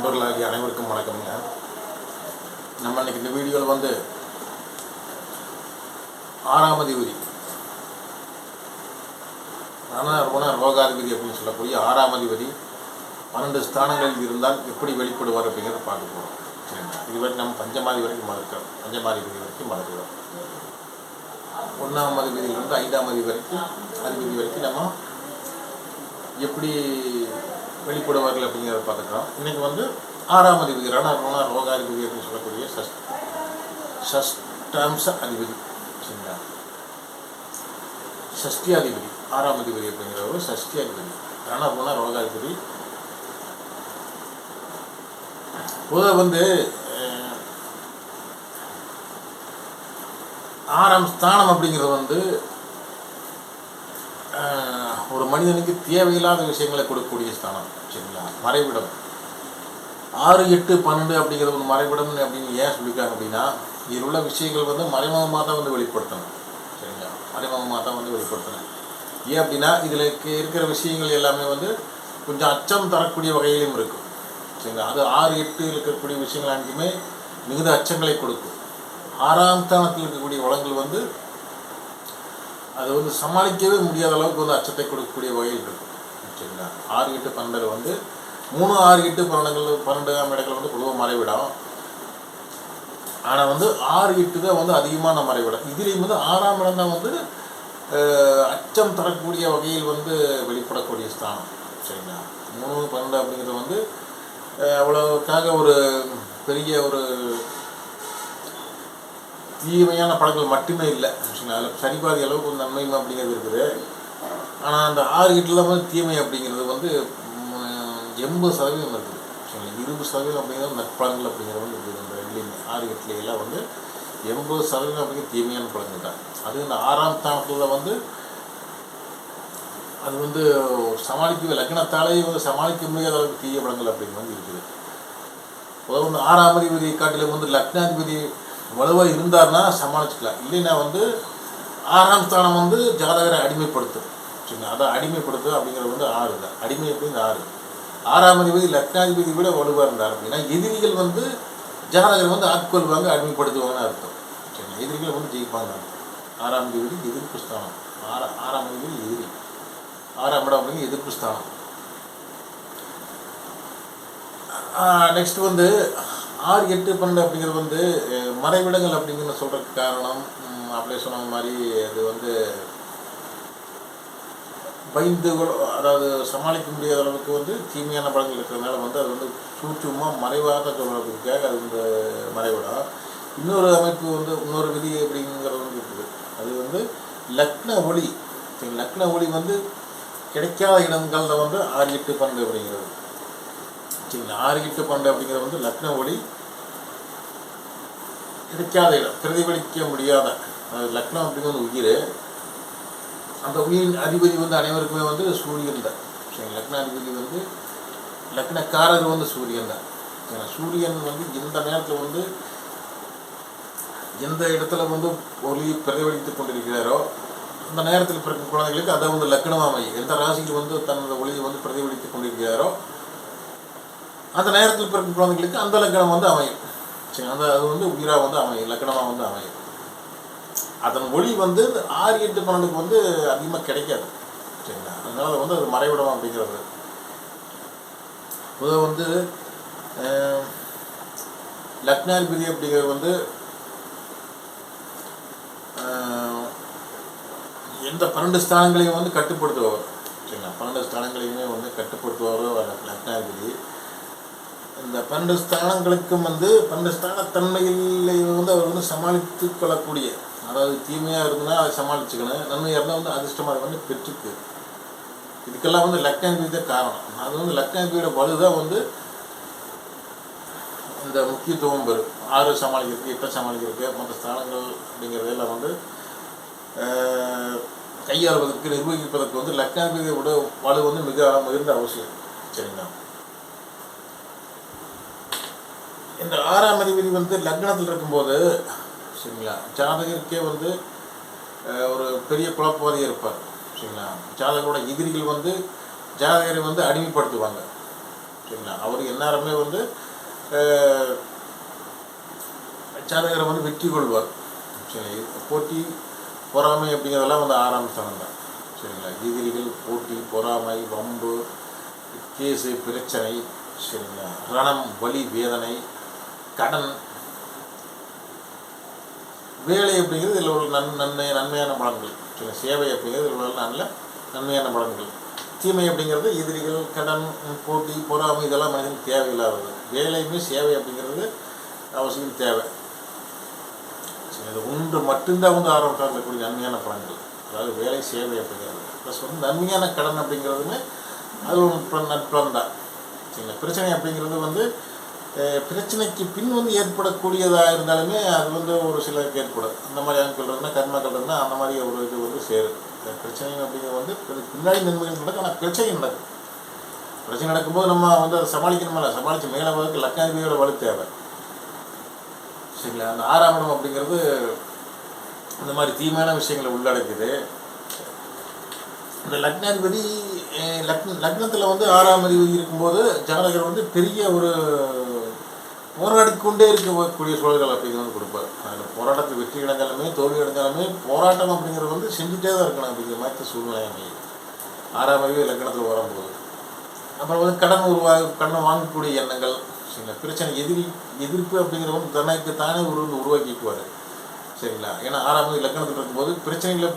நண்பர்களாகிய அனைவருக்கும் வணக்கம்ங்க. நம்ம இன்னைக்கு இந்த வீடியோவில் வந்து 6ஆம் அதிபதி ரோகாதிபதி அப்படின்னு சொல்லக்கூடிய 6ஆம் அதிபதி 12 ஸ்தானங்களில் இருந்தால் எப்படி வெளிப்படுவார் அப்படிங்கிறத பார்க்க போகிறோம். சரிங்களா? இதுவரை நம்ம பஞ்சமாதி வரைக்கும் மறுக்கிறோம், பஞ்சமாதிபதி வரைக்கும் மறுக்கிறோம். 1ஆம் அதிபதியிலிருந்து 5ஆம் அதிபதி வரைக்கும் நம்ம எப்படி வெளிப்படுவார்கள் அப்படிங்கிறத பார்த்துக்கிறோம். இன்றைக்கி வந்து 6ஆம் அதிபதி ரோகாதிபதி அப்படின்னு சொல்லக்கூடிய ஷஷ்டாம்ச அதிபதி. சரிங்களா? ஷஷ்டி அதிபதி 6ஆம் அதிபதி அப்படிங்கிற ஒரு ஷஷ்டி அதிபதி ரோகாதிபதி. பொதுவாக வந்து 6ஆம் ஸ்தானம் அப்படிங்கிறது வந்து ஒரு மனிதனுக்கு தேவையில்லாத விஷயங்களை கொடுக்கக்கூடிய ஸ்தானம். சரிங்களா? மறைவிடம் 6, 8, 12 அப்படிங்கிறது ஒரு மறைவிடம் அப்படின்னு ஏன் சொல்லியிருக்காங்க அப்படின்னா, இதில் உள்ள விஷயங்கள் வந்து மறைமுகமாக தான் வந்து வெளிப்படுத்தணும். சரிங்களா? மறைமுகமாக தான் வந்து வெளிப்படுத்தணும். ஏன் அப்படின்னா இதில் இருக்கிற விஷயங்கள் எல்லாமே வந்து கொஞ்சம் அச்சம் தரக்கூடிய வகையிலும் இருக்கும். சரிங்களா? அது 6, 8 இருக்கக்கூடிய விஷயங்கள் அனைத்துமே மிகுந்த அச்சங்களை கொடுக்கும். 6ஆம் ஸ்தானத்தில் இருக்கக்கூடிய வளங்கள் வந்து அது வந்து சமாளிக்கவே முடியாத அளவுக்கு வந்து அச்சத்தை கொடுக்கக்கூடிய வகையில் இருக்கும். சரிங்களா? 6, 8, 12 வந்து 3, 6, 8, 12ஆம் இடங்கள் வந்து பொதுவாக மறைவிடம். ஆனால் வந்து 6, 8 தான் வந்து அதிகமான மறைவிடம். இதுலேயும் வந்து 6ஆம் இடம் தான் வந்து அச்சம் தரக்கூடிய வகையில் வந்து வெளிப்படக்கூடிய ஸ்தானம். சரிங்களா? 3, 12 அப்படிங்கிறது வந்து அவ்வளோக்காக ஒரு பெரிய ஒரு தீமையான படங்கள் மட்டுமே இல்லை. அதில் சரிபாதி அளவுக்கு ஒரு நன்மை அப்படிங்கிறது இருக்குது. ஆனால் அந்த 6, 8 வந்து தீமை அப்படிங்கிறது வந்து 80% இருக்குது. சரிங்களா? 20% அப்படிங்கிறது நற்பலன்கள் அப்படிங்கிறது வந்து இருக்குது. அந்த ரெண்டுலேயுமே 6, 8 வந்து 80% அப்படிங்கிற தீமையான பலன்கள் தான். அது இந்த 6ஆம் ஸ்தானத்தில் வந்து அது வந்து சமாளிக்கவே லக்னத்தாலேயே வந்து சமாளிக்க முடியாத அளவுக்கு தீய பலன்கள் அப்படின்னு வந்து இருக்குது. பொதுவாக வந்து 6ஆம் அதிபதி காட்டிலும் வந்து லக்னாதிபதி வலுவாக இருந்தார்னா சமாளிச்சுக்கலாம். இல்லைன்னா வந்து 6ஆம் ஸ்தானம் வந்து ஜாதகரை அடிமைப்படுத்தும். சரிங்களா? அதான் அடிமைப்படுத்தும் அப்படிங்கிறது வந்து 6 தான். அடிமை அப்படிங்கிற 6. 6ஆம் அதிபதி லக்னாதிபதி விட வலுவாக இருந்தார் அப்படின்னா எதிரிகள் வந்து ஜாதகரை வந்து ஆட்கொள்வாங்க, அடிமைப்படுத்துவாங்கன்னு அர்த்தம். சரிங்களா? எதிரிகள் வந்து ஜெயிப்பாங்க. 6ஆம் அதிபதி எதிர்ப்பு ஸ்தானம். 6ஆம் அதிபதி எதிரி. 6ஆம் இடம் அப்படிங்கிற எதிர்ப்பு ஸ்தானம். நெக்ஸ்ட் வந்து 6, 8, 12 அப்படிங்கிறது வந்து மறைவிடங்கள் அப்படிங்கிற சொல்கிறதுக்கு காரணம் அப்படியே சொன்ன மாதிரி அது வந்து பயந்து அதாவது சமாளிக்க முடியாத அளவுக்கு வந்து தீமையான படங்கள் இருக்கிறதுனால வந்து அது வந்து சூட்சமாக மறைவாக சொல்கிறதுக்காக அது வந்து மறைவிடம். இன்னொரு அமைப்பு வந்து இன்னொரு விதி அப்படிங்கிறது வந்து இருக்குது. அது வந்து லக்ன ஒளி. லக்ன ஒளி வந்து கிடைக்காத இடங்களில் வந்து 6, 8, 12 அப்படிங்கிறது. சரிங்களா? 6, 8, 12 அப்படிங்கிறது வந்து லக்ன ஒளி கிடைக்காத இடம், பிரதிபலிக்க முடியாத. லக்னம் அப்படிங்கிறது உயிர். அந்த உயிரின் அதிபதி வந்து அனைவருக்குமே வந்து சூரியன் தான். சரிங்களா? லக்னாதிபதி வந்து லக்னக்காரர் வந்து சூரியன் தான். சூரியன் வந்து எந்த நேரத்தில் வந்து எந்த இடத்துல வந்து ஒளி பிரதிபலித்து கொண்டிருக்கிறாரோ அந்த நேரத்தில் பிறக்கும் குழந்தைகளுக்கு அதை வந்து லக்னமாக அமையும். எந்த ராசியில் வந்து தன்னோட ஒளியை வந்து பிரதிபலித்து கொண்டிருக்கிறாரோ அந்த நேரத்தில் பிறக்கும் குழந்தைகளுக்கு அந்த லக்னம் வந்து அமையும். சரி, அந்த அது வந்து உயிராக வந்து அமையும், லக்னமாக வந்து அமையும். அதன் ஒளி வந்து 6, 8, 12 வந்து அதிகமாக கிடைக்காது. சரிங்களா? அதனால வந்து அது மறைவிடம் அப்படிங்கிறது. பொதுவாக வந்து லக்னாதிபதி அப்படிங்கிறது வந்து எந்த 12 ஸ்தானங்களையும் வந்து கட்டுப்படுத்துபவர். சரிங்களா? 12 ஸ்தானங்களையுமே வந்து கட்டுப்படுத்துபவர் லக்னாதிபதி. இந்த 12 ஸ்தானங்களுக்கும் வந்து 12 ஸ்தானத்தன்மையில் வந்து அவர் வந்து சமாளித்து கொள்ளக்கூடிய, அதாவது தீமையாக இருந்ததுன்னா அதை சமாளிச்சுக்கணும், நன்மையாக இருந்தால் வந்து அதிர்ஷ்டமாக அதை வந்து பெற்றுக்கு. இதுக்கெல்லாம் வந்து லக்னாதிபதி தான் காரணம். அது வந்து லக்னாதிபதியோட வலுதான் வந்து இந்த முக்கியத்துவம் பெறும். 6 சமாளிக்கிறதுக்கு, 8 சமாளிக்கிறதுக்கு, மற்ற ஸ்தானங்கள் அப்படிங்கிறதெல்லாம் வந்து கையாளுவதற்கு, நிர்வகிப்பதற்கு வந்து லக்னாதிபதியோட வலு வந்து மிக மிகுந்த அவசியம். சரிங்களா? இந்த 6ஆம் அதிபதி வந்து லக்னத்தில் இருக்கும்போது சரிங்களா ஜாதகருக்கே வந்து ஒரு பெரிய குழப்பவாதியாக இருப்பார். சரிங்களா? ஜாதகரோட எதிரிகள் வந்து ஜாதகரை வந்து அடிமைப்படுத்துவாங்க. சரிங்களா. அவர் எந்நேரமே வந்து ஜாதகரை வந்து வெற்றி கொள்வார். சரி, போட்டி பொறாமை அப்படிங்கிறதெல்லாம் வந்து 6ஆம் ஸ்தானம் தான். சரிங்களா. எதிரிகள், போட்டி, பொறாமை, வம்பு, கேஸு, பிரச்சனை, சரிங்களா, ரணம், வலி, வேதனை, கடன், வேலை அப்படிங்கிறது இதில் உள்ள நன்மையான பலன்கள். சரி, சேவை அப்படிங்கிறது இதில் உள்ள நல்ல நன்மையான பலன்கள். தீமை அப்படிங்கிறது எதிரிகள், கடன், போட்டி, பொறாமை, இதெல்லாம் மனிதனுக்கு தேவையில்லாதது. வேலையுமே சேவை அப்படிங்கிறது அவசியம் தேவை. சரி, அது ஒன்று மட்டும்தான் வந்து 6ஆம் ஸ்தானத்தில் இருக்கக்கூடிய நன்மையான பலன்கள். அதாவது வேலை, சேவை அப்படிங்கிறது. ப்ளஸ் வந்து நன்மையான கடன் அப்படிங்கிறதுமே அது ஒரு நட்பலன் தான். சரிங்களா. பிரச்சனை அப்படிங்கிறது வந்து பிரச்சனைக்கு பின் வந்து ஏற்படக்கூடியதாக இருந்தாலுமே அது வந்து ஒரு சிலருக்கு ஏற்படும். அந்த மாதிரி அமைப்புகள் இருந்தால், கர்மாக்கள் இருந்தால் அந்த மாதிரி ஒரு இது வந்து சேரும். பிரச்சனை அப்படிங்கிறது வந்து பின்னாடி நன்மைகள் நடக்கும், ஆனால் பிரச்சனை நடக்கும். பிரச்சனை நடக்கும்போது நம்ம வந்து அதை சமாளிக்கணுமில்ல, சமாளித்து மேலே வரதுக்கு லக்னாதிபதியோட வலு தேவை. சரிங்களா. அந்த 6ஆம் இடம் அப்படிங்கிறது இந்த மாதிரி தீமையான விஷயங்களை உள்ளடக்குது. இந்த லக்னாதிபதி லக்னத்தில் வந்து 6ஆம் அதிபதி இருக்கும்போது ஜாதகர் வந்து பெரிய ஒரு போராடிக்கொண்டே இருக்கக்கூடிய சூழல்கள் அப்படிங்கிறது வந்து கொடுப்பார். அதில் போராட்டத்தில் வெற்றி அடைஞ்சாலுமே தோல்வி அடைஞ்சாலுமே போராட்டம் அப்படிங்கிறது வந்து செஞ்சுட்டே தான் இருக்கணும் அப்படிங்கிற மாதிரி சூழ்நிலை அமையும் 6ஆம் அதிபதி லக்னத்தில் வரும்போது. அப்புறம் வந்து கடன் வாங்கக்கூடிய எண்ணங்கள், சரிங்களா, பிரச்சனை, எதிர்ப்பு அப்படிங்கிறது வந்து தனக்கு தானே உருவாக்கிக்குவார். சரிங்களா. ஏன்னா 6ஆம் அதிபதி லக்னத்தில் இருக்கும்போது பிரச்சனைகளை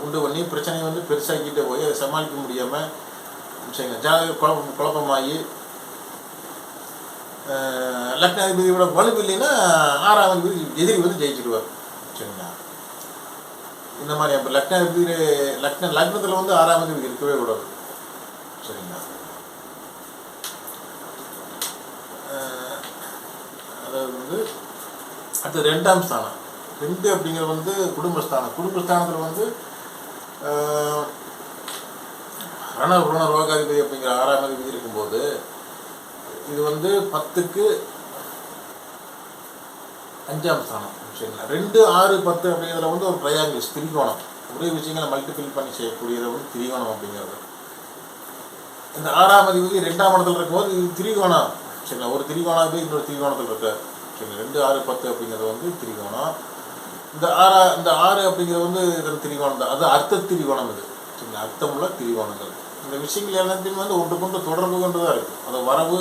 உண்டு பண்ணி பிரச்சனையை வந்து பெருசாக்கிட்டே போய் அதை சமாளிக்க முடியாமல், சரிங்களா, ஜாதக குழப்பமாகி லக்னாதிபதியோட வலுவில்லைன்னா 6ஆம் அதிபதி எதிரி வந்து ஜெயிச்சிடுவார். சரிங்களா. இந்த மாதிரி இப்போ லக்னாதிபதி லக்னத்தில் வந்து 6ஆம் அதிபதி இருக்கவே கூடாது. சரிங்களா. அதாவது வந்து அது 2ஆம் ஸ்தானம். 2 அப்படிங்கிறது வந்து குடும்பஸ்தானம். குடும்பஸ்தானத்தில் வந்து ருண ரோகாதிபதி அப்படிங்கிற 6ஆம் அதிபதி இருக்கும்போது இது வந்து 10க்கு 5ஆம் ஸ்தானம். சரிங்களா. 2, 6, 10 அப்படிங்கிறதுல வந்து ஒரு ட்ரையாங்கிள்ஸ், திரிகோணம். ஒரே விஷயங்களை மல்டிபிள் பண்ணி செய்யக்கூடியதை வந்து திரிகோணம் அப்படிங்கிறது. இந்த 6ஆம் அதிபதி 2ஆம் இடத்துல இருக்கும்போது இது திரிகோணம். சரிங்களா. ஒரு திரிகோணாதிபதி இன்னொரு திரிகோணத்தில் இருக்கார். சரிங்களா. 2, 6, 10 அப்படிங்கிறது வந்து திரிகோணம். இந்த 6 அப்படிங்கிறது வந்து இதன் திரிகோணம் தான். அது அர்த்த திரிகோணம். இது சரிங்களா, அர்த்தமுள்ள திரிகோணங்கள். இந்த விஷயங்கள் எல்லாத்தையும் வந்து ஒன்றுக்கொண்டு தொடர்பு கொண்டு தான் இருக்குது. அது வரவு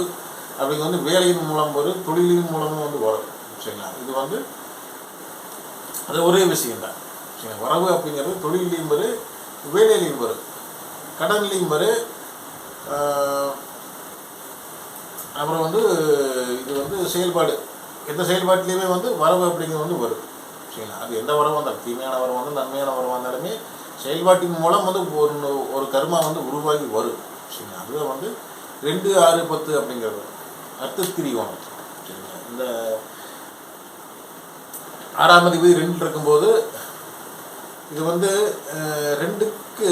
அப்படிங்க வந்து வேலையின் மூலம் வரும், தொழிலின் மூலமும் வந்து வரும். சரிங்களா. இது வந்து அது ஒரே விஷயம்தான். சரிங்களா. வரவு அப்படிங்கிறது தொழிலையும் வரும், வேலையிலையும் வரும், கடன்லையும் வரும். அப்புறம் வந்து இது வந்து செயல்பாடு, எந்த செயல்பாட்டிலையுமே வந்து வரவு அப்படிங்கிறது வந்து வரும். சரிங்களா. அது எந்த வரவு வந்தாலும், தீமையான வரவு வந்து நன்மையான வரவு வந்தாலுமே செயல்பாட்டின் மூலம் வந்து ஒரு கர்மா வந்து உருவாகி வரும். சரிங்களா. அதுதான் வந்து 2, 6, 10 அப்படிங்கிறது அர்த்த திரிகோணம். சரிங்களா. இந்த 6ஆம் அதிபதி 2 இருக்கும்போது இது வந்து 2க்கு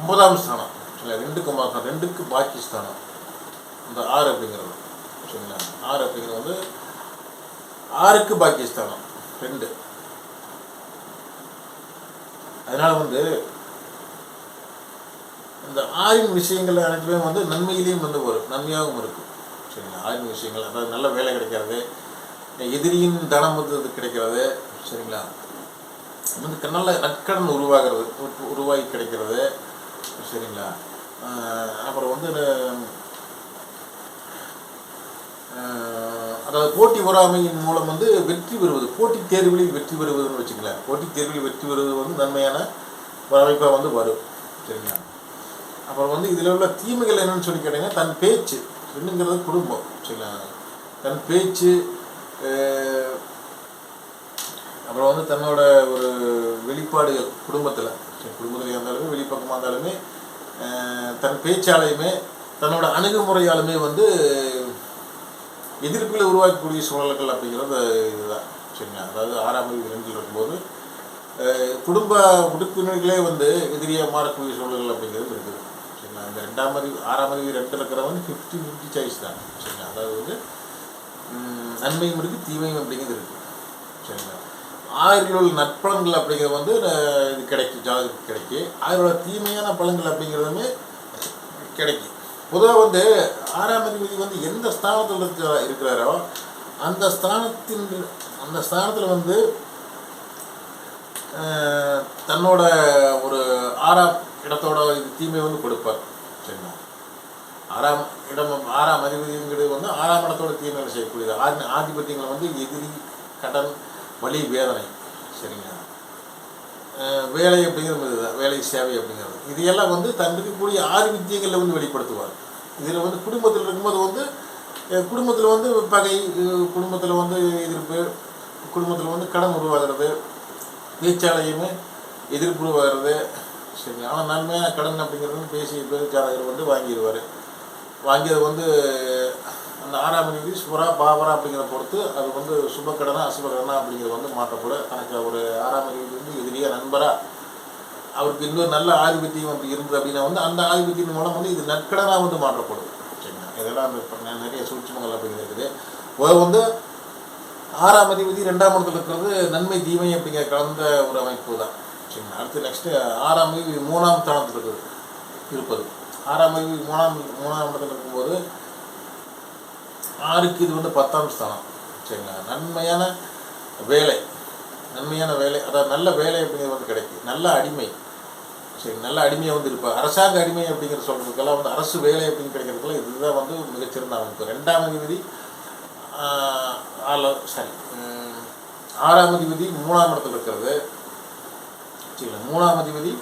9ஆம் ஸ்தானம். சரிங்களா. 2க்கு 9ஆம் ஸ்தானம், 2க்கு பாக்கிஸ்தானம் இந்த 6 அப்படிங்கிறது. சரிங்களா. 6 அப்படிங்கிறது வந்து 6க்கு பாக்கிஸ்தானம் 2. அதனால் வந்து இந்த 6இன் விஷயங்கள் அனைத்துமே வந்து நன்மையிலையும் வந்து வரும், நன்மையாகவும் இருக்கும். சரிங்களா. 6இன் விஷயங்கள் அதாவது நல்ல வேலை கிடைக்கிறது, எதிரியின் தனம் வந்து கிடைக்கிறது. சரிங்களா. வந்து நல்ல நற்கடன் உருவாகி கிடைக்கிறது. சரிங்களா. அப்புறம் வந்து அதாவது போட்டி பொறாமையின் மூலம் வந்து வெற்றி பெறுவது, போட்டித் தேர்வுகளில் வெற்றி பெறுவதுன்னு வச்சுக்கலாம். போட்டித் தேர்வுகளில் வெற்றி பெறுவது வந்து நன்மையான ஒரு அமைப்பாக வந்து வரும். சரிங்களா. அப்புறம் வந்து இதில் உள்ள தீமைகள் என்னன்னு சொல்லி கேட்டிங்கன்னா, தன் பேச்சு, ரெண்டுங்கிறது குடும்பம். சரிங்களா. தன் பேச்சு, அப்புறம் வந்து தன்னோட ஒரு வெளிப்பாடுகள் குடும்பத்தில் இருந்தாலுமே வெளிப்பக்கமாக இருந்தாலுமே தன் பேச்சாலையுமே தன்னோட அணுகுமுறையாலுமே வந்து எதிர்ப்புகளை உருவாக்கக்கூடிய சூழல்கள் அப்படிங்கிறது இதுதான். சரிங்களா. அதாவது 6ஆம் அதிபதி 2 இருக்கும்போது குடும்ப உறுப்பினர்களே வந்து எதிரியாக மாறக்கூடிய சூழல்கள் அப்படிங்கிறது இருக்குது. சரிங்களா. இந்த 6ஆம் அதிபதி 2 இருக்கிறவங்க 50-50 சாய்ஸ் தான். சரிங்களா. அதாவது வந்து நன்மையும் இருக்குது, தீமையும் அப்படிங்கிறது இருக்குது. சரிங்களா. 6இல் உள்ள நற்பலன்கள் அப்படிங்கிறது வந்து இது கிடைக்கும், ஜாதகத்துக்கு கிடைக்கும். 6இல் உள்ள தீமையான பலன்கள் அப்படிங்கிறதுமே கிடைக்கும். பொதுவாக வந்து 6ஆம் அதிபதி வந்து எந்த ஸ்தானத்தில் இருக்கிறாரோ அந்த ஸ்தானத்தில் வந்து தன்னோட ஒரு 6ஆம் இடத்தோட தீமை வந்து கொடுப்பார். சரிங்களா? 6ஆம் அதிபதிங்கிறது வந்து 6ஆம் இடத்தோட தீமைகளை செய்யக்கூடியது. ஆதிபத்தியங்களை வந்து எதிரி, கடன், வலி, வேதனை. சரிங்களா? வேலை அப்படிங்கிறது இதுதான், வேலை சேவை அப்படிங்கிறது. இதையெல்லாம் வந்து தன் இருக்கக்கூடிய ஆதிபத்தியங்களில் வந்து வெளிப்படுத்துவார். இதில் வந்து குடும்பத்தில் இருக்கும்போது வந்து குடும்பத்தில் வந்து பகை, குடும்பத்தில் வந்து எதிர்ப்பு, குடும்பத்தில் வந்து கடன் உருவாகிறது, பேச்சாலையுமே எதிர்ப்பு உருவாகிறது. சரி, ஆனால் நன்மையான கடன் அப்படிங்கிறது பேசிய பேச்சாளர் வந்து வாங்கிடுவார். வாங்கியது வந்து அந்த 6ஆம் அதிபதி சுபரா பாவரா அப்படிங்கிறத பொறுத்து அது வந்து சுபக்கடனா அசுபக்கடனா அப்படிங்கிறது வந்து மாற்றப்பட தனக்கு ஒரு 6ஆம் அதிபதி வந்து எதிரியா நண்பரா அவருக்கு இன்னொரு நல்ல ஆதிபத்தியம் அப்படி இருந்தது அப்படின்னா வந்து அந்த ஆதிபத்தியின் மூலம் வந்து இது நற்கடனாக வந்து மாற்றப்படும். சரிங்களா? இதெல்லாம் அந்த நிறைய சூட்சமங்கள் அப்படிங்கிறது இருக்குது. வந்து 6ஆம் அதிபதி 2ஆம் இடத்துல இருக்கிறது நன்மை தீமை அப்படிங்கிற கலந்த ஒரு அமைப்பு தான். சரிங்களா? அடுத்து நெக்ஸ்ட்டு 6ஆம் அதிபதி 3ஆம் ஸ்தானத்தில் இருப்பது. 6ஆம் அதிபதி 3ஆம் இடத்துல இருக்கும்போது 6க்கு இது வந்து 10ஆம் ஸ்தானம். சரிங்களா? நன்மையான வேலை, அதாவது நல்ல வேலை அப்படிங்கிறது வந்து கிடைக்கும். நல்ல அடிமை, சரி, நல்ல அடிமையாக வந்து இருப்பார். அரசாங்க அடிமை அப்படிங்கிற சொல்கிறதுக்கெல்லாம் வந்து அரசு வேலை அப்படின்னு கிடைக்கிறதுக்கெல்லாம் இதுதான் வந்து மிகச்சிறந்த அமைப்பு. 2ஆம் அதிபதி 6ஆம் அதிபதி 3ஆம் இடத்துல இருக்கிறது. சரிங்களா? 3ஆம் அதிபதி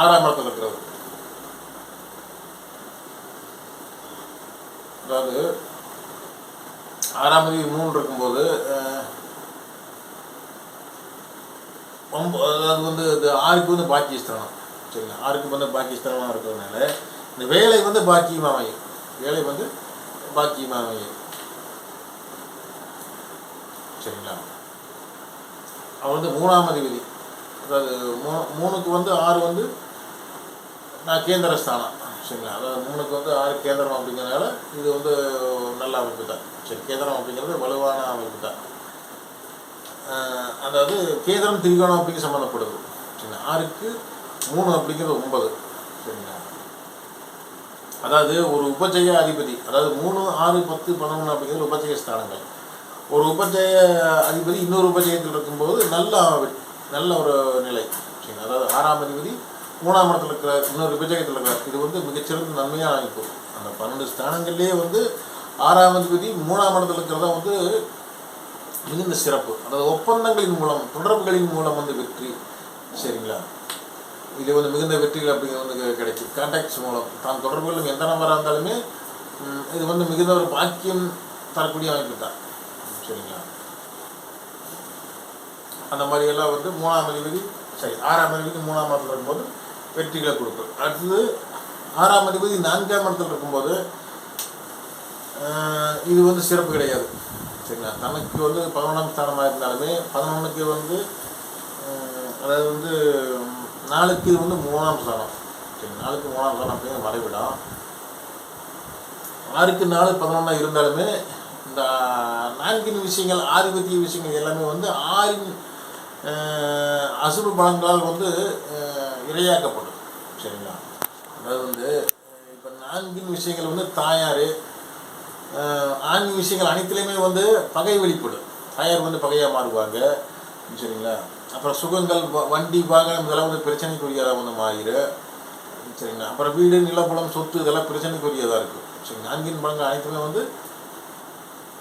6ஆம் இடத்துல இருக்கிறது. அதாவது 6ஆம் அதிபதி 3 இருக்கும்போது அதாவது வந்து இது 6க்கு வந்து பாக்கியஸ்தானம். சரிங்களா? 6க்கு வந்து பாக்கியஸ்தானமாக இருக்கிறதுனால இந்த வேலை வந்து பாக்கியமாக அமையும். சரிங்களா? அவர் வந்து 3ஆம் அதிபதி, அதாவது 3க்கு வந்து 6 வந்து நான் கேந்திர ஸ்தானம். சரிங்களா? அதாவது 3க்கு வந்து 6 கேந்திரம் அப்படிங்கிறதுனால இது வந்து நல்ல அமைப்பு தான். சரி, கேந்திரம் அப்படிங்கிறது வலுவான அமைப்பு தான். அதாவது கேந்திரம் திரிகோணம் அப்படிங்கிற சம்மந்தப்படுது. சரிங்களா? 6க்கு 3 அப்படிங்கிறது 9. சரிங்களா? அதாவது ஒரு உபஜய அதிபதி, அதாவது 3, 6, 10, 11 அப்படிங்கிறது உபஜய ஸ்தானங்கள். ஒரு உபஜய அதிபதி இன்னொரு உபஜயத்தில் இருக்கும்போது நல்ல ஒரு நிலை. சரிங்களா? அதாவது 6ஆம் அதிபதி 3ஆம் இடத்துல இருக்கிற இன்னொரு உபஜயத்தில் இருக்கிறார். இது வந்து மிகச்சிறந்த நன்மையான அமைப்பு. அந்த 12 ஸ்தானங்கள்லேயே வந்து 6ஆம் அதிபதி 3ஆம் இடத்துல இருக்கிறதா வந்து மிகுந்த சிறப்பு. அதாவது ஒப்பந்தங்களின் மூலம், தொடர்புகளின் மூலம் வந்து வெற்றி. சரிங்களா? இது வந்து மிகுந்த வெற்றிகள் அப்படிங்கிறது வந்து கிடைக்கும். கான்டாக்ட்ஸ் மூலம் தான் தொடர்புகளும் எந்த நம்பராக இருந்தாலுமே இது வந்து மிகுந்த ஒரு பாக்கியம் தரக்கூடிய அமைப்பு தான். சரிங்களா? அந்த மாதிரியெல்லாம் வந்து 3ஆம் அதிபதி 6ஆம் அதிபதி 3ஆம் இடத்துல இருக்கும்போது வெற்றிகளை கொடுக்கும். அடுத்தது 6ஆம் அதிபதி 4ஆம் இடத்துல இருக்கும்போது இது வந்து சிறப்பு கிடையாது. சரிங்களா? தனக்கு வந்து 11ஆம் ஸ்தானமாக இருந்தாலுமே 11க்கு வந்து அதாவது வந்து 4க்கு இது வந்து 3ஆம் ஸ்தானம். சரி, 4க்கு 3ஆம் ஸ்தானம் அப்படிங்கிற மறைவிடம். 6க்கு 4 11 இருந்தாலுமே இந்த 4 விஷயங்கள், ஆதிபத்திய விஷயங்கள் எல்லாமே வந்து 6 அசுப பலன்களால் வந்து இரையாக்கப்படும். சரிங்களா? அதாவது வந்து இப்போ 4 விஷயங்கள் வந்து தாயார், ஆன்மீக விஷயங்கள் அனைத்துலேயுமே வந்து பகை வெளிப்படும். தாயார் வந்து பகையாக மாறுவாங்க. சரிங்களா? அப்புறம் சுகங்கள், வண்டி, வாகனம் இதெல்லாம் வந்து பிரச்சனைக்குரியதாக வந்து மாறிடும். சரிங்களா? அப்புறம் வீடு, நிலப்புலம், சொத்து இதெல்லாம் பிரச்சனைக்குரியதாக இருக்கும். சரி, 4 பலன்கள் அனைத்துமே வந்து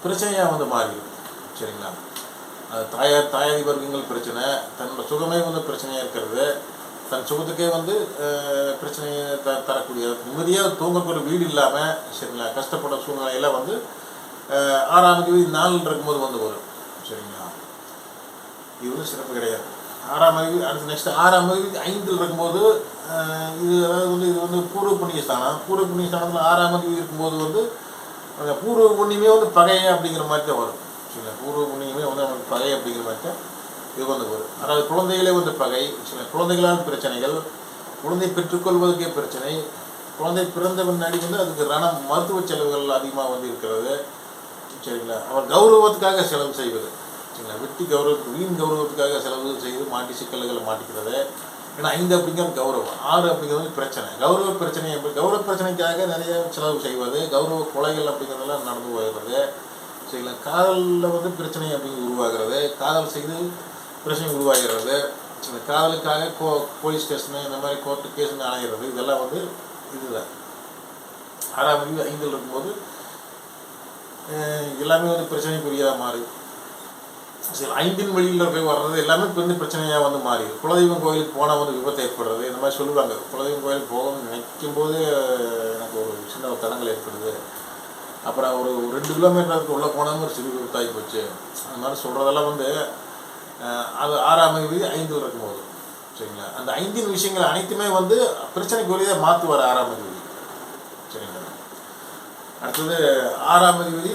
பிரச்சனையாக வந்து மாறிடும். சரிங்களா? அது தாயாதி வர்க்கங்கள் பிரச்சனை, தன்னோட சுகமே வந்து பிரச்சனையாக இருக்கிறது, தன் சுகத்துக்கே வந்து பிரச்சனையை தரக்கூடிய, நிம்மதியாக தூங்கக்கூடிய வீடு இல்லாமல், சரிங்களா, கஷ்டப்பட்ட சூழ்நிலையெல்லாம் வந்து 6ஆம் அதிபதி 4 இருக்கும்போது வந்து வரும். சரிங்களா? இது வந்து சிறப்பு கிடையாது. 6ஆம் அதிபதி அடுத்து நெக்ஸ்ட் 6ஆம் அதிபதி 5 இருக்கும்போது இது அதாவது வந்து இது வந்து பூர்வ புண்ணிய ஸ்தானம். பூர்வ புண்ணிய ஸ்தானத்தில் 6ஆம் அதிபதி இருக்கும்போது வந்து அந்த பூர்வ புண்ணியமே வந்து பகை அப்படிங்கிற மாதிரி தான் வரும். சரிங்களா? பூர்வ புண்ணியமே வந்து நமக்கு பகை அப்படிங்கிற மாதிரி தான் இது வந்து வரும். அதாவது குழந்தைகளே வந்து பகை, சில குழந்தைகளால் பிரச்சனைகள், குழந்தை பெற்றுக்கொள்வதற்கே பிரச்சனை, குழந்தை பிறந்த முன்னாடி வந்து அதுக்கு மருத்துவ செலவுகள் அதிகமாக வந்து இருக்கிறது. சரிங்களா? அவர் கௌரவத்துக்காக செலவு செய்வது. சரிங்களா? வீண் கௌரவத்துக்காக செலவு செய்து சிக்கல்களை மாட்டிக்கிறது. ஏன்னா 5 அப்படிங்கிறது கௌரவம், 6 அப்படிங்கிறது வந்து பிரச்சனை. கௌரவ பிரச்சனை கௌரவ பிரச்சனைக்காக நிறைய செலவு செய்வது, கௌரவ கொலைகள் அப்படிங்கிறதெல்லாம் நடந்து போயிடுறது. சரிங்களா, காதலில் வந்து பிரச்சனை அப்படிங்கிறது உருவாகிறது, காதல் செய்து பிரச்சனை உருவாகிறது. இந்த காதலுக்காக போலீஸ் ஸ்டேஷனு இந்த மாதிரி கோர்ட்டு கேஸ்ன்னு அலைகிறது. இதெல்லாம் வந்து இதுதான் 6ஆம் அதிபதி 5ல் இருக்கும்போது எல்லாமே வந்து பிரச்சனைக்குரியதாக மாறுது. சரி, 5இன் வழியில் போய் வர்றது எல்லாமே வந்து பிரச்சனையாக வந்து மாறிடுது. குலதெய்வம் கோயிலுக்கு போனால் வந்து விபத்து ஏற்படுறது, இந்த மாதிரி சொல்லுவாங்க. குலதெய்வம் கோயிலுக்கு போகணும்னு நினைக்கும் போது எனக்கு ஒரு சின்ன ஒரு தடங்கள் ஏற்படுது. அப்புறம் ஒரு 2 கிலோமீட்டருக்கு உள்ளே போனாலும் ஒரு சிறு விபத்தாகி போச்சு. அந்த மாதிரி சொல்கிறதெல்லாம் வந்து அது 6ஆம் அதிபதி 5ல் இருக்கும்போது. சரிங்களா, அந்த 5இன் விஷயங்கள் அனைத்துமே வந்து பிரச்சனைக்குரியதாக மாற்றுவார் 6ஆம் அதிபதி. சரிங்களா, அடுத்தது 6ஆம் அதிபதி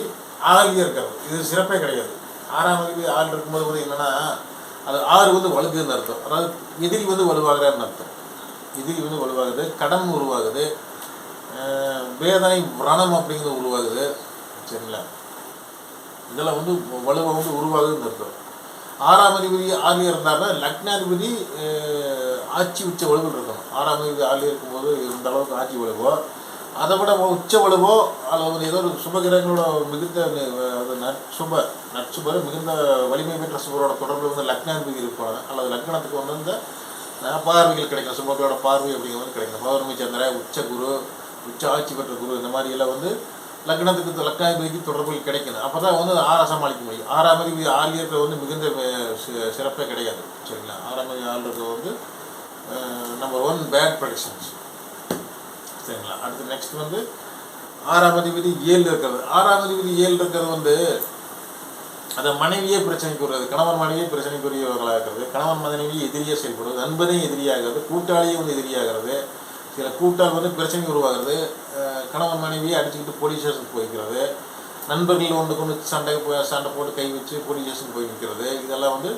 6லேயே இருக்கிறது. இது சிறப்பே கிடையாது. 6ஆம் அதிபதி 6ல் இருக்கும்போது வந்து என்னென்னா, அது 6 வந்து வலுக்குதுன்னு அர்த்தம். அதாவது எதிரி வந்து வலுவாகிறான்னு அர்த்தம். எதிரி வந்து வலுவாகுது, கடன் உருவாகுது, வேதனை விரணம் அப்படிங்கிறது உருவாகுது. சரிங்களா, இதெல்லாம் வந்து வலுவை வந்து உருவாகுதுன்னு அர்த்தம். 6ஆம் அதிபதி 6லேயே இருந்தாருன்னா லக்னாதிபதி ஆட்சி உச்ச வலுவில் இருக்கணும். 6ஆம் அதிபதி 6லேயே இருக்கும்போது இந்த அளவுக்கு ஆட்சி வலுவோ, அதை விட உச்ச வலுவோ அல்லது ஏதோ ஒரு சுபகிரகங்களோட மிகுந்த அது நட்சுபர் மிகுந்த வலிமை பெற்ற சுபரோட தொடர்பில் வந்து லக்னாதிபதி இருப்பாங்க. அல்லது லக்னத்துக்கு வந்து இந்த பார்வைகள் கிடைக்கும், சுபர்களோட பார்வை அப்படிங்கிறது கிடைக்கும். பௌர்ணமி சந்திர, உச்ச குரு, உச்ச ஆட்சி பெற்ற குரு, இந்த மாதிரி எல்லாம் வந்து லக்னத்துக்கு லக்னாதிபதிக்கு தொடர்புகள் கிடைக்கணும். அப்போ தான் வந்து 6 சமாளிக்க முடியும். 6ஆம் அதிபதி 6லேயே இருக்கிற வந்து மிகுந்த சிறப்பே கிடையாது. சரிங்களா, 6ஆம் அதிபதி 6ல் இருக்கிறது வந்து நம்பர் 1 பேட் ப்ரெடிக்ஷன்ஸ். சரிங்களா, அடுத்து நெக்ஸ்ட் வந்து 6ஆம் அதிபதி 7ல் இருக்கிறது. 6ஆம் அதிபதி 7ல் இருக்கிறது வந்து அதை மனைவியே பிரச்சனைக்குரியது, கணவன் மனைவியே பிரச்சனைக்குரியவர்களாக இருக்கிறது, கணவன் மனைவியே எதிரியாக செயல்படுவது, நண்பனே எதிரியாகிறது, கூட்டாளியே வந்து எதிரியாகிறது, சில கூட்டால் வந்து பிரச்சனை உருவாகிறது, கணவன் மனைவியை அடிச்சுக்கிட்டு போலீஸ் ஸ்டேஷனுக்கு போய்க்கிறது, நண்பர்கள் ஒன்றுக்கு சண்டை போட்டு கை வச்சு போலீஸ் ஸ்டேஷன் போய் நிற்கிறது. இதெல்லாம் வந்து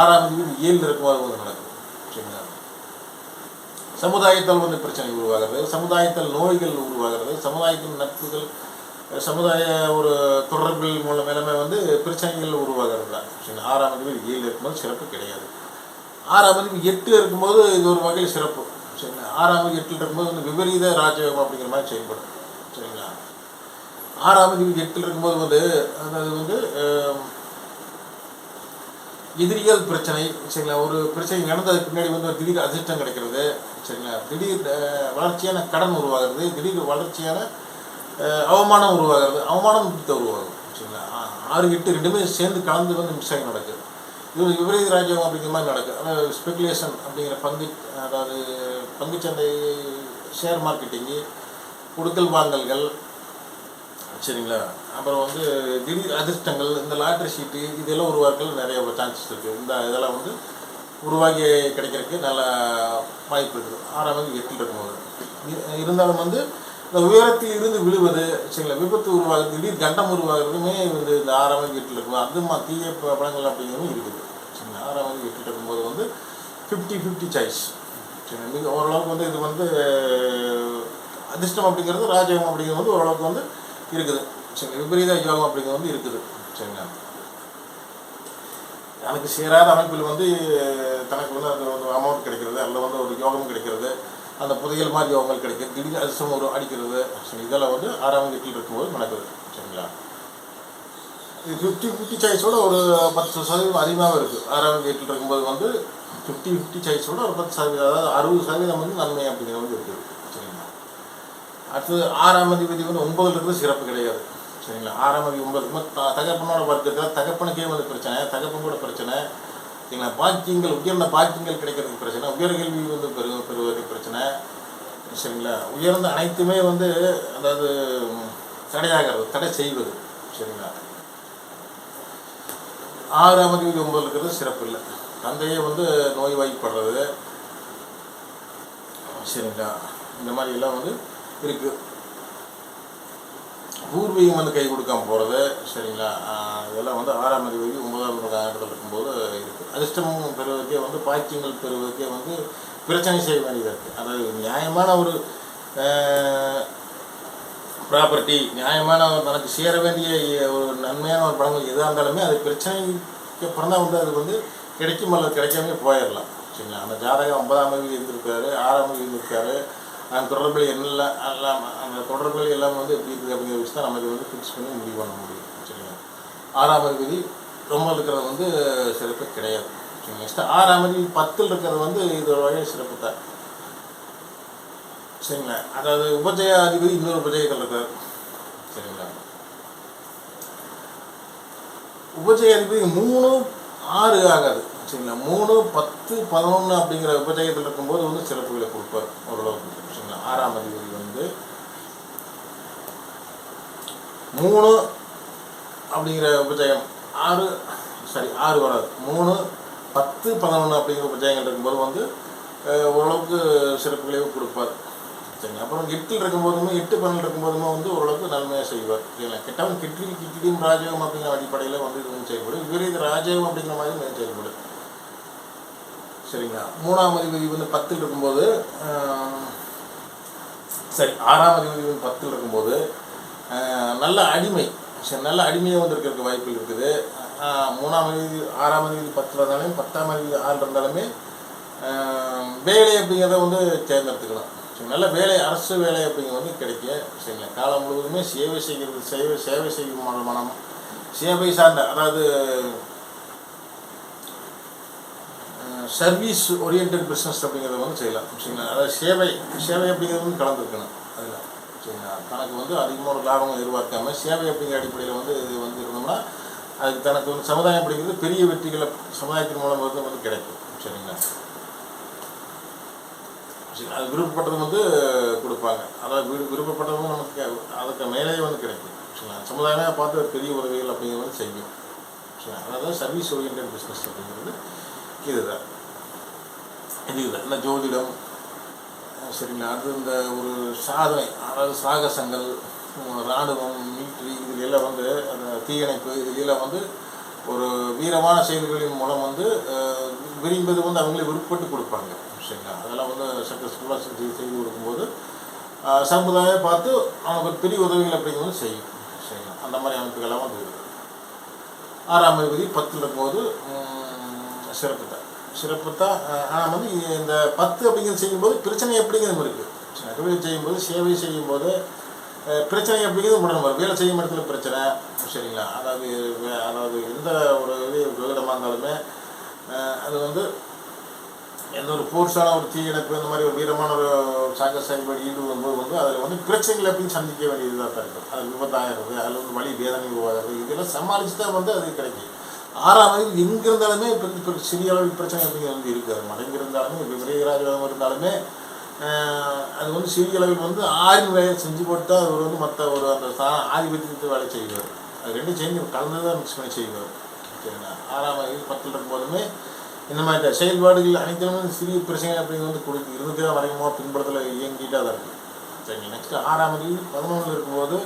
6ஆம் அதிபதி 7ல் இருக்கும்போது வந்து நடக்கும். சரிங்களா, சமுதாயத்தால் வந்து பிரச்சனை உருவாகிறது, சமுதாயத்தால் நோய்கள் உருவாகிறது, சமுதாயத்தின் நட்புகள், சமுதாய ஒரு தொடர்புகள் மூலம் எல்லாமே வந்து பிரச்சனைகள் உருவாகிறது தான். சரிங்களா, 6ஆம் அதிபதி 7ல் இருக்கும்போது சிறப்பு கிடையாது. 6ஆம் அதிபதி 8ல் இருக்கும்போது இது ஒரு வகையில் சிறப்பு. சரிங்களா, 6ஆம் அதிபதி 8ல் இருக்கும்போது வந்து விபரீத ராஜயோகம் அப்படிங்கிற மாதிரி செயல்படும். சரிங்களா, 6ஆம் அதிபதி 8ல் இருக்கும்போது வந்து அதாவது வந்து எதிரிகள் பிரச்சனை. சரிங்களா, ஒரு பிரச்சனை நடந்ததுக்கு பின்னாடி வந்து ஒரு திடீர் அதிர்ஷ்டம் கிடைக்கிறது. சரிங்களா, திடீர் வளர்ச்சியான கடன் உருவாகிறது, திடீர் வளர்ச்சியான அவமானம் உருவாகிறது, அவமானம் உருவாகும். சரிங்களா, 6, 8 ரெண்டுமே சேர்ந்து கலந்து வந்து மிஸ் ஆகி நடக்குது. இது விபரீத ராஜ்யம் அப்படிங்கிற மாதிரி நடக்குது. அதாவது ஸ்பெகுலேஷன் அப்படிங்கிற அதாவது பங்குச்சந்தை, ஷேர் மார்க்கெட்டிங்கு, கொடுக்கல் வாங்கல்கள். சரிங்களா, அப்புறம் வந்து திடீர் அதிர்ஷ்டங்கள், இந்த லாட்ரி ஷீட்டு இதெல்லாம் உருவாக்கள் நிறைய சான்சஸ் இருக்குது. இதெல்லாம் வந்து உருவாகி கிடைக்கிறதுக்கு நல்ல வாய்ப்பு இருக்குது 6ஆம் அதிபதி 8ல் இருக்கும்போது. இருந்தாலும் வந்து இந்த உயரத்தில் இருந்து விழுவது, சரிங்களா, விபத்து உருவாகுது, திடீர் கண்டம் உருவாகிறதுமே வந்து இந்த 6ஆம் அதிபதி 8ல் இருக்கும்போது அதுமா தீய படங்கள் அப்படிங்கிறதும் இருக்குது. சரிங்களா, 6ஆம் அதிபதி 8ல் இருக்கும்போது வந்து 50-50 சாய்ஸ். சரிங்களா, மிக ஓரளவுக்கு வந்து இது வந்து அதிர்ஷ்டம் அப்படிங்கிறது, ராஜயோகம் அப்படிங்கிறது வந்து ஓரளவுக்கு வந்து இருக்குது. சரிங்களா, விபரீத யோகம் அப்படிங்கிறது வந்து இருக்குது. சரிங்களா, எனக்கு சேராத அமைப்பில் வந்து தனக்கு வந்து அந்த ஒரு அமௌண்ட் கிடைக்கிறது, அதில் வந்து ஒரு யோகம் கிடைக்கிறது, அந்த புதையல் மாதிரி யோகங்கள் கிடைக்கிறது, திடீர் அதிர்ஷ்டம் ஒரு அடிக்கிறது. சரி, இதெல்லாம் வந்து 6ஆம் வீட்டில் இருக்கும்போது நடக்குது. சரிங்களா, இது 50-50 சாய்ஸோட ஒரு 10% அதிகமாகவும் இருக்குது. 6ஆம் வீட்டில் இருக்கும்போது வந்து 50-50 சாய்ஸோட ஒரு 10%, அதாவது 60% வந்து நன்மை அப்படிங்கிறது வந்து இருக்குது. சரிங்களா, அடுத்தது 6ஆம் அதிபதி வந்து 9ல் இருக்கிறது சிறப்பு கிடையாது. சரிங்களா, 6ஆம் அதிபதி 9 தகப்பனோட வர்க்கத்தில் தகப்பனுக்கே வந்து பிரச்சனை, தகப்பனோட பிரச்சனை. சரிங்களா, பாக்கியங்கள், உயர்ந்த பாக்கியங்கள் கிடைக்கிறதுக்கு பிரச்சனை, உயர்கல்வி வந்து பெறுவதற்கு பிரச்சனை. சரிங்களா, உயர்ந்த அனைத்துமே வந்து அதாவது தடையாகிறது, தடை செய்வது. சரிங்களா, 6ஆம் அதிபதி 9ல் இருக்கிறது சிறப்பு இல்லை. தந்தையே வந்து நோய்வாய்ப்படுறது. சரிங்களா, இந்த மாதிரி எல்லாம் வந்து இருக்குது. பூர்வீகம் வந்து கை கொடுக்காமல் போகிறது. சரிங்களா, இதெல்லாம் வந்து 6ஆம் அதிபதி 9ஆம் இடத்துல இருக்கும்போது இருக்குது. அதிர்ஷ்டம் பெறுவதற்கே வந்து பாக்கியங்கள் பெறுவதற்கே வந்து பிரச்சனை செய்ய வேண்டியதாக இருக்குது. அதாவது நியாயமான ஒரு ப்ராப்பர்ட்டி, நியாயமான தனக்கு சேர வேண்டிய ஒரு நன்மையான ஒரு படங்கள் எதாக இருந்தாலுமே அது பிரச்சனைக்கு அப்புறம் தான் வந்து அது வந்து கிடைக்கும் அல்லது கிடைக்காமே போயிடலாம். சரிங்களா. அந்த ஜாதகம் 9ஆம் அதிபதி இருந்திருக்காரு, 6ஆம் அதிபதி இருந்திருக்காரு, அந்த தொடர்புகள் எல்லாம் எல்லாம் அந்த தொடர்புகள் எல்லாம் வந்து எப்படி இருக்குது அப்படிங்கிற வச்சு தான் நம்ம இதை வந்து ஃபிக்ஸ் பண்ணி முடிவு பண்ண முடியும். சரிங்களா. 6ஆம் அதிபதி ரொம்ப இருக்கிறது வந்து சிறப்பு கிடையாது. சரி, நெக்ஸ்ட்டு 6ஆம் அதிபதி 10 இருக்கிறது வந்து இதோட வகையை சிறப்பு தான். சரிங்களா. அதாவது உபஜய அதிபதி இன்னொரு உபஜயத்தில் இருக்கார். சரிங்களா. உபஜய அதிபதி 3, 6 ஆகாது. சரிங்களா. 3, 10, 11 அப்படிங்கிற உபஜயத்தில் இருக்கும்போது வந்து சிறப்புகளை கொடுப்பார் ஓரளவுக்கு. சரிங்களா. 6ஆம் அதிபதி வந்து 3 அப்படிங்கிற உபஜயம் 6 வராது. 3, 10, 11 அப்படிங்கிற உபஜயங்கள் இருக்கும்போது வந்து ஓரளவுக்கு சிறப்புகளையும் கொடுப்பார். சரிங்க. அப்புறம் 8 இருக்கும்போதுமே 8, 12 இருக்கும்போதுமே வந்து ஓரளவுக்கு நன்மையாக செய்வார். சரிங்களா. கெட்டவன் கிட்டியும் ராஜயோகம் அப்படிங்கிற அடிப்படையில் வந்து இது வந்து செயல்படும். விபரீத ராஜயோகம் அப்படிங்கிற மாதிரி மேலும் செயல்படும். சரிங்களா. 3ஆம் அதிபதி வந்து 10 இருக்கும்போது 6ஆம் அதிபதி வந்து 10 இருக்கும்போது நல்ல அடிமை, நல்ல அடிமையாக வந்து இருக்கிறதுக்கு வாய்ப்புகள் இருக்குது. 3ஆம் அதிபதி 6ஆம் அதிபதி 10 இருந்தாலுமே 10ஆம் அதிபதி 6 இருந்தாலுமே வேலை அப்படிங்கிறத வந்து தேர்ந்தெடுத்துக்கலாம். சரி, நல்ல வேலை, அரசு வேலை அப்படிங்கிறது வந்து கிடைக்கும். சரிங்களா. காலம் முழுவதுமே சேவை செய்கிறது, சேவை செய்யும் மனம், சேவை சார்ந்த, அதாவது சர்வீஸ் ஓரியன்ட் பிஸ்னஸ் அப்படிங்கிறத வந்து செய்யலாம். சரிங்களா. அதாவது சேவை அப்படிங்கிறது வந்து கலந்துருக்கணும் அதில். சரிங்களா. தனக்கு வந்து அதிகமாக ஒரு லாபம் எதிர்பார்க்காம சேவை அப்படிங்கிற அடிப்படையில் வந்து இது வந்து இருந்தோம்னா அதுக்கு தனக்கு வந்து சமுதாயம் அப்படிங்கிறது பெரிய வெற்றிகளை சமுதாயத்தின் மூலம் வந்து கிடைக்கும். சரிங்களா. அது விருப்பப்பட்டது வந்து கொடுப்பாங்க. அதாவது விருப்பப்பட்டது வந்து நமக்கு அதுக்கு மேலேயே வந்து கிடைக்கும். சரிங்களா. சமுதாயமே பார்த்து பெரிய உதவிகள் அப்படிங்கிறது வந்து செய்யும். சரிங்களா. அதாவது சர்வீஸ் ஓரியன்ட் பிஸ்னஸ் அப்படிங்கிறது இதுதான். இந்த ஜோதிடம், சரிங்களா. அது இந்த ஒரு சாதனை, அதாவது சாகசங்கள், இராணுவம், மிலிட்ரி, இதுலாம் வந்து அந்த தீயணைப்பு, இதுலாம் வந்து ஒரு வீரமான செயல்களின் மூலம் வந்து விரும்பது வந்து அவங்களே விருப்பப்பட்டு கொடுப்பாங்க. சரிங்களா. அதெல்லாம் வந்து சக்ஸஸ்ஃபுல்லாக செய்து கொடுக்கும்போது சமுதாயம் பார்த்து அவனுக்கு ஒரு பெரிய உதவிகள் அப்படிங்கிறது செய்யும். சரிங்களா. அந்த மாதிரி அமைப்புகள்லாம் வந்து இருக்குது. 6ஆம் அதிபதி 10 இருக்கும்போது சிறப்பு தான். ஆனால் வந்து இந்த 10 அப்படிங்கிறது செய்யும்போது பிரச்சனை எப்படிங்கிறது இருக்குது. தொழில் செய்யும்போது, சேவை செய்யும்போது பிரச்சனை அப்படிங்கிறது உடனே வரும். வேலை செய்யும் இடத்துல பிரச்சனை. சரிங்களா. அதாவது எந்த ஒரு விதமாக இருந்தாலுமே அது வந்து எந்த ஒரு போர்ஸான ஒரு தீயணைப்பு, இந்த மாதிரி ஒரு வீரமான ஒரு சாக செயல்பாடு ஈடுபடும்போது வந்து அதில் வந்து பிரச்சனைகள் அப்படின்னு சந்திக்க வேண்டியதாக தான் இருக்கும். அது விபத்தாகிறது, அதில் வந்து வலி வேதனை உருவாகிறது, இதெல்லாம் சமாளித்து தான் வந்து அது கிடைக்கும். 6ஆம் அதிபதி எங்கே இருந்தாலுமே இப்போ சிறிய அளவில் பிரச்சனை அப்படிங்கிறது வந்து இருக்காது. மடங்கிருந்தாலுமே விபரீதராஜம் இருந்தாலுமே அது வந்து சிறிய அளவில் வந்து 6 வேலையை செஞ்சு போட்டு தான் அவர் வந்து மற்ற ஒரு அந்த ஆதிபத்தியத்தை வேலை செய்வார். அது ரெண்டும் சேர்ந்து கலந்து தான் மிக்ஸ் பண்ணி செய்வார். சரிங்களா. 6ஆம் அதிபதி 10 இருக்கும்போதுமே இந்த மாதிரி செயல்பாடுகள் அனைத்துமே சிறிய பிரச்சனை அப்படிங்கிறது வந்து இருந்துட்டு தான் வரைக்குமோ பின்புறத்தில் இயங்கிட்டே தான் இருக்குது. சரிங்க. நெக்ஸ்ட்டு 6ஆம் அதிபதி 11 இருக்கும்போது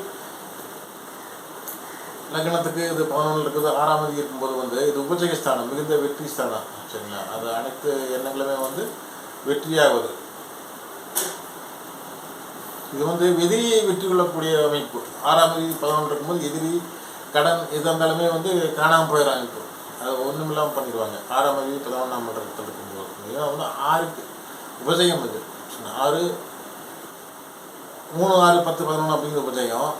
லக்னத்துக்கு இது 11 இருக்குது. 6ஆம் அதிபதி இருக்கும்போது வந்து இது உபஜய ஸ்தானம், மிகுந்த வெற்றி ஸ்தானம். சரிங்களா. அது அனைத்து எண்ணங்களுமே வந்து வெற்றியாகுது. இது வந்து எதிரியை வெற்றி கொள்ளக்கூடிய அமைப்பு. 6ஆம் அதிபதி 11 இருக்கும்போது எதிரி, கடன் எது இருந்தாலுமே வந்து காணாமல் போயிடறாங்க. இப்போ அது ஒன்றும் இல்லாமல் பண்ணிடுவாங்க. 6ஆம் அதிபதி 11ஆம் இடத்துல இருக்கும்போது ஏன்னா வந்து 6க்கு உபஜயம் இது. 6, 3, 6, 10, 11 அப்படிங்கிற உபஜயம்.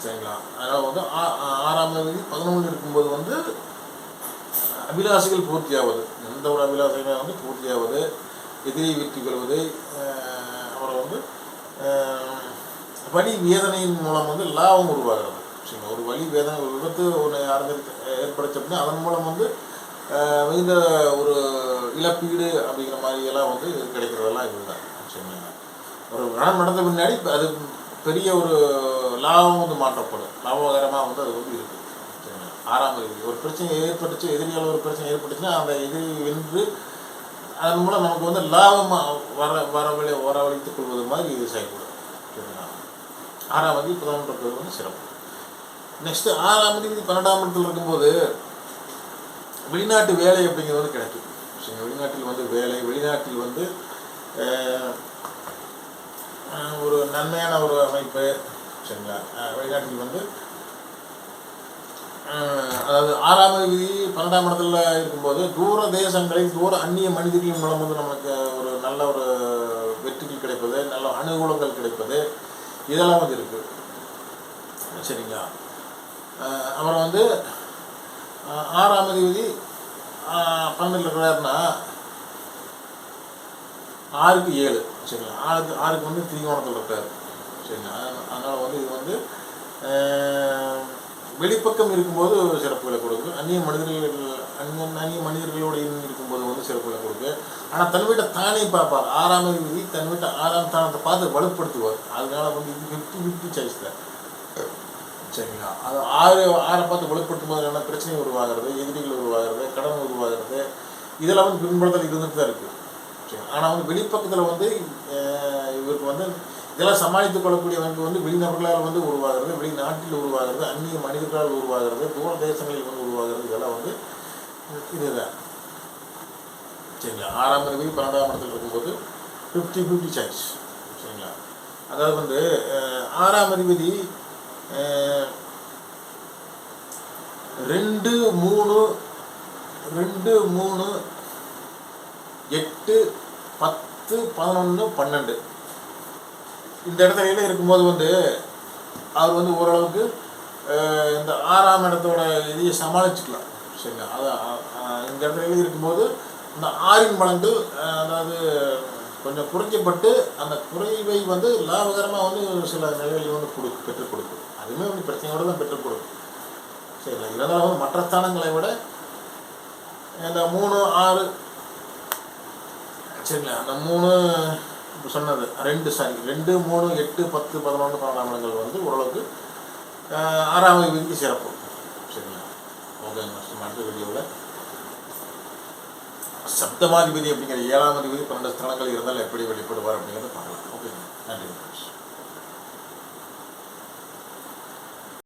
சரிங்களா. அதனால் வந்து 6ஆம் அதிபதி 11 இருக்கும்போது வந்து அபிலாசைகள் பூர்த்தியாவது, எந்த ஒரு அபிலாசையுமே வந்து பூர்த்தியாவது, எதிரி வெற்றி பெறுவது, அப்புறம் வந்து வலி வேதனையின் மூலம் வந்து லாபம் உருவாகிறது. சரிங்களா. ஒரு வலி வேதனை, ஒரு விபத்து ஒன்று யாருக்கு ஏற்படுச்சு அப்படின்னா அதன் மூலம் வந்து மிகுந்த ஒரு இழப்பீடு அப்படிங்கிற மாதிரியெல்லாம் வந்து கிடைக்கிறதெல்லாம் இதுதான். சரிங்களா. ஒரு கணம் நடந்த பின்னாடி அது பெரிய ஒரு லாபம் வந்து மாற்றப்படும், லாபகரமாக வந்து அது வந்து இருக்குது. சரிங்களா. 6ஆம் அதிபதி ஒரு பிரச்சனை ஏற்பட்டுச்சு, எதிரியால் ஒரு பிரச்சனை ஏற்பட்டுச்சுன்னா அந்த எதிரி வென்று அதன் மூலம் நமக்கு வந்து லாபமாக வரவழைத்துக் கொள்வது மாதிரி இது செயல்படும். சரிங்களா. 6ஆம் அதிபதி 11 இருக்கிறது வந்து சிறப்பு. நெக்ஸ்ட்டு 6ஆம் அதிபதி 12ஆம் இடத்துல இருக்கும்போது வெளிநாட்டு வேலை அப்படிங்கிறது வந்து கிடைக்கும். சரிங்க. வெளிநாட்டில் வந்து வேலை, வெளிநாட்டில் வந்து ஒரு நன்மையான ஒரு அமைப்பு. சரிங்களா. வெளிநாட்டில் வந்து அதாவது 6ஆம் அதிபதி 12ஆம் இடத்துல இருக்கும்போது தூர தேசங்களில் தூர அந்நிய மனிதர்கள் மூலம் வந்து நமக்கு ஒரு நல்ல ஒரு வெற்றிகள் கிடைப்பது, நல்ல அனுகூலங்கள் கிடைப்பது, இதெல்லாம் வந்து இருக்குது. சரிங்களா? அப்புறம் வந்து 6ஆம் அதிபதி 12 இருக்கிறாருன்னா 6க்கு 7. சரிங்களா? 6க்கு வந்து திரிகோணத்தில் இருக்கார். சரிங்களா? அதனால் வந்து இது வந்து வெளிப்பக்கம் இருக்கும்போது சிறப்புகளை கொடுக்கும். அந்நிய மனிதர்களோடு இருக்கும்போது வந்து சிறப்புகளை கொடுக்கும். ஆனால் தன் வீட்டை தானே பார்ப்பார். 6ஆம் அதிபதி தன் வீட்டை 6ஆம் ஸ்தானத்தை பார்த்து வலுப்படுத்துவார். அதனால வந்து இது 50-50 சாய்ஸ் தான். சரிங்களா? அது 6 பார்த்து வலுப்படுத்தும் போது என்ன பிரச்சனை உருவாகிறது, எதிரிகள் உருவாகிறது, கடன் உருவாகிறது, இதெல்லாம் வந்து பின்புறத்தில் இருந்துட்டு தான் இருக்குது. சரி, ஆனால் வந்து வெளிப்பக்கத்தில் வந்து இவருக்கு வந்து இதெல்லாம் சமாளித்துக் கொள்ளக்கூடியவனுக்கு வந்து வெளிநபர்களால் வந்து உருவாகிறது, வெளிநாட்டில் உருவாகிறது, அந்நிய மனிதர்களால் உருவாகிறது, தூர தேசங்களில் வந்து உருவாகிறது, இதெல்லாம் வந்து இதுதான். சரிங்களா? 6ஆம் அதிபதி 12ஆம் இடத்துல இருக்கும்போது 50-50 சாய்ஸ். சரிங்களா? அதாவது வந்து 6ஆம் அதிபதி 2, 3, 8, 10, 11, 12 இந்த இடத்துல இருக்கும்போது வந்து அவர் வந்து ஓரளவுக்கு இந்த 6ஆம் இடத்தோட இதையை சமாளிச்சுக்கலாம். சரிங்களா? அதான் இந்த இடத்துல இருக்கும்போது இந்த 6இன் பலன்கள் அதாவது கொஞ்சம் குறைக்கப்பட்டு அந்த குறைவை வந்து லாபகரமாக வந்து சில நிலைகளில் வந்து பெற்றுக் கொடுக்கும். அதுவுமே வந்து பிரச்சனையோடு தான் பெற்றுக் கொடுக்கும். சரிங்களா? இருந்தாலும் வந்து மற்ற ஸ்தானங்களை விட இந்த 3, 6 சரிங்களா, அந்த 3 சொன்னது 2, 3, 8, 10, 11, 12ஆம் இடங்கள் வந்து ஓரளவுக்கு 6ஆம் அதிபதிக்கு சிறப்பு. சரிங்களா? ஓகே, அடுத்த வீடியோவில் சப்தமாதிபதி அப்படிங்கிற 7ஆம் அதிபதி 12 ஸ்தானங்கள் இருந்தால் எப்படி வெளிப்படுவார் அப்படிங்கிறத பார்க்கலாம். ஓகே, நன்றி.